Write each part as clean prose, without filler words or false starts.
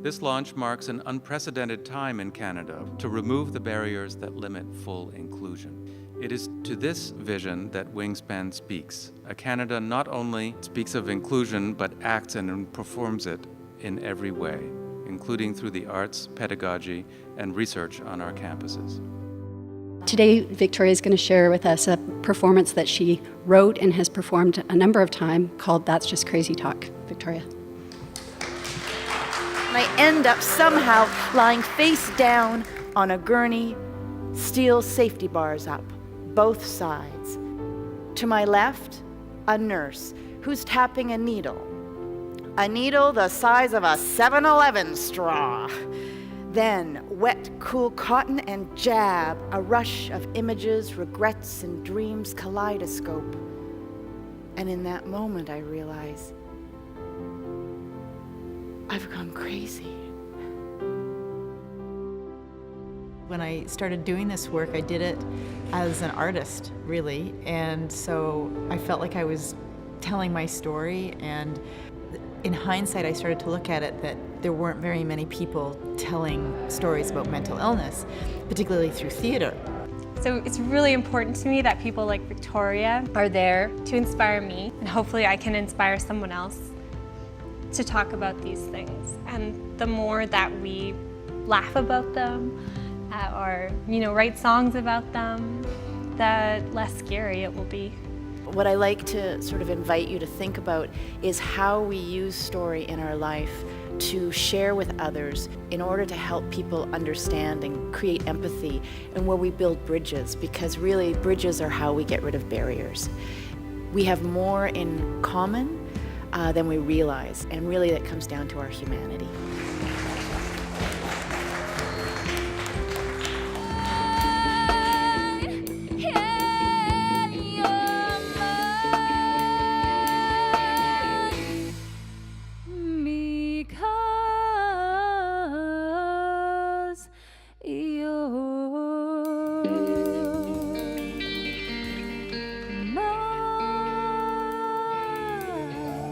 This launch marks an unprecedented time in Canada to remove the barriers that limit full inclusion. It is to this vision that Wingspan speaks. A Canada not only speaks of inclusion, but acts and performs it in every way, including through the arts, pedagogy, and research on our campuses. Today, Victoria is going to share with us a performance that she wrote and has performed a number of times called That's Just Crazy Talk. Victoria. I end up somehow lying face down on a gurney, steel safety bars up, both sides. To my left, a nurse who's tapping a needle the size of a 7-Eleven straw. Then, wet, cool cotton and jab, a rush of images, regrets, and dreams kaleidoscope. And in that moment, I realize I've gone crazy. When I started doing this work, I did it as an artist, really. And so I felt like I was telling my story, and in hindsight, I started to look at it that there weren't very many people telling stories about mental illness, particularly through theater. So it's really important to me that people like Victoria are there to inspire me, and hopefully I can inspire someone else to talk about these things. And the more that we laugh about them, or write songs about them, the less scary it will be. What I like to sort of invite you to think about is how we use story in our life to share with others in order to help people understand and create empathy, and where we build bridges, because really bridges are how we get rid of barriers. We have more in common than we realize, and really that comes down to our humanity.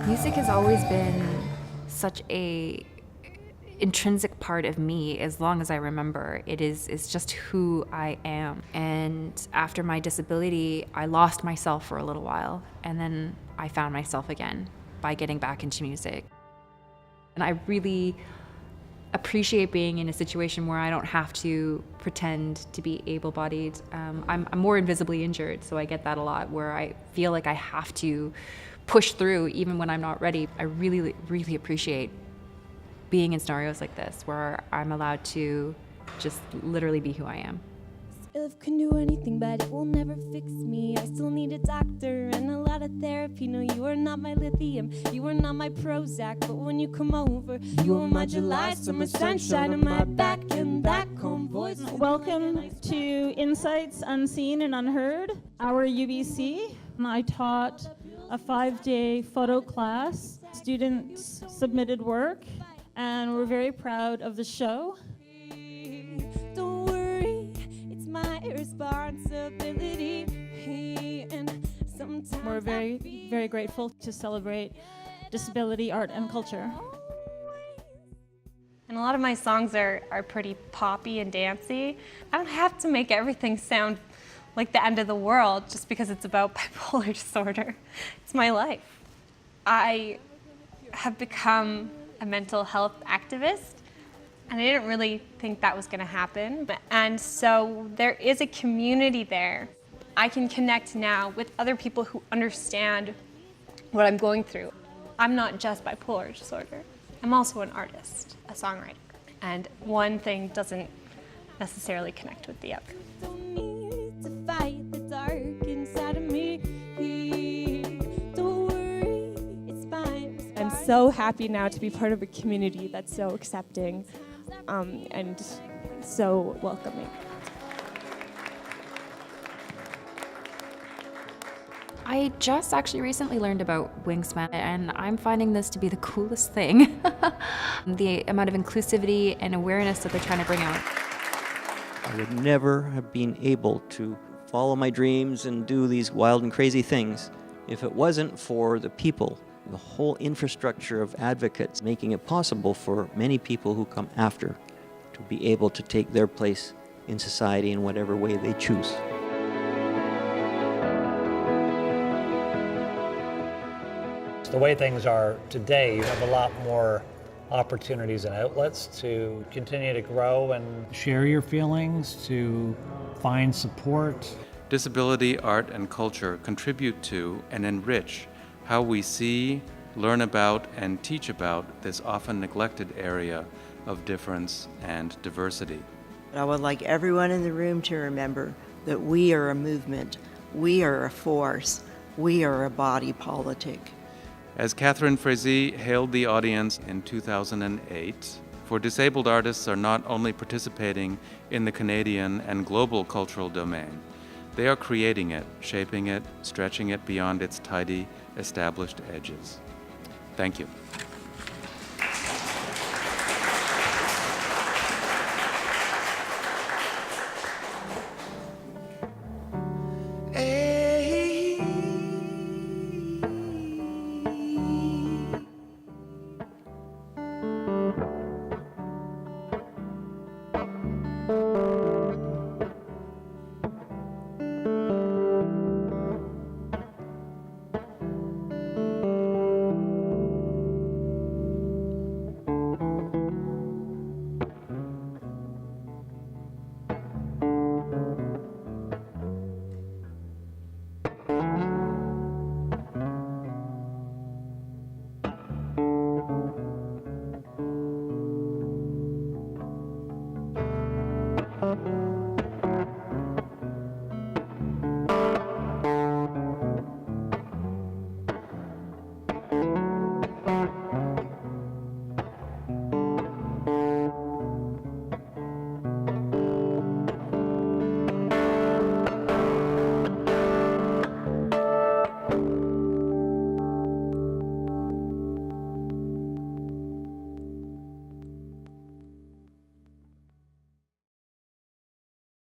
Music has always been such a intrinsic part of me as long as I remember. It's just who I am. And after my disability, I lost myself for a little while, and then I found myself again by getting back into music. And I really appreciate being in a situation where I don't have to pretend to be able-bodied. I'm more invisibly injured, so I get that a lot, where I feel like I have to push through even when I'm not ready. I really, really appreciate being in scenarios like this, where I'm allowed to just literally be who I am. If can do anything, but it will never fix me. I still need a doctor and a lot of therapy. No, you are not my lithium, you are not my Prozac, but when you come over, you are my July summer sunshine on my back, and that calm voice. Welcome to Insights Unseen and Unheard, our UBC. I taught a 5-day photo class. Students submitted work, and we're very proud of the show. Don't worry, it's my responsibility. And sometimes We're very, very grateful to celebrate disability, art, and culture. And a lot of my songs are pretty poppy and dancey. I don't have to make everything sound like the end of the world just because it's about bipolar disorder. It's my life. I have become a mental health activist, and I didn't really think that was going to happen. And so there is a community there. I can connect now with other people who understand what I'm going through. I'm not just bipolar disorder. I'm also an artist, a songwriter. And one thing doesn't necessarily connect with the other. don't need to fight the dark inside of me. Don't worry, it's fine. I'm so happy now to be part of a community that's so accepting and so welcoming. I just actually recently learned about Wingspan, and I'm finding this to be the coolest thing. The amount of inclusivity and awareness that they're trying to bring out. I would never have been able to follow my dreams and do these wild and crazy things if it wasn't for the people the whole infrastructure of advocates, making it possible for many people who come after to be able to take their place in society in whatever way they choose. The way things are today, you have a lot more opportunities and outlets to continue to grow and share your feelings, to find support. Disability, art, and culture contribute to and enrich how we see, learn about, and teach about this often neglected area of difference and diversity. I would like everyone in the room to remember that we are a movement, we are a force, we are a body politic. As Catherine Frazee hailed the audience in 2008, for disabled artists are not only participating in the Canadian and global cultural domain, they are creating it, shaping it, stretching it beyond its tidy, established edges. Thank you.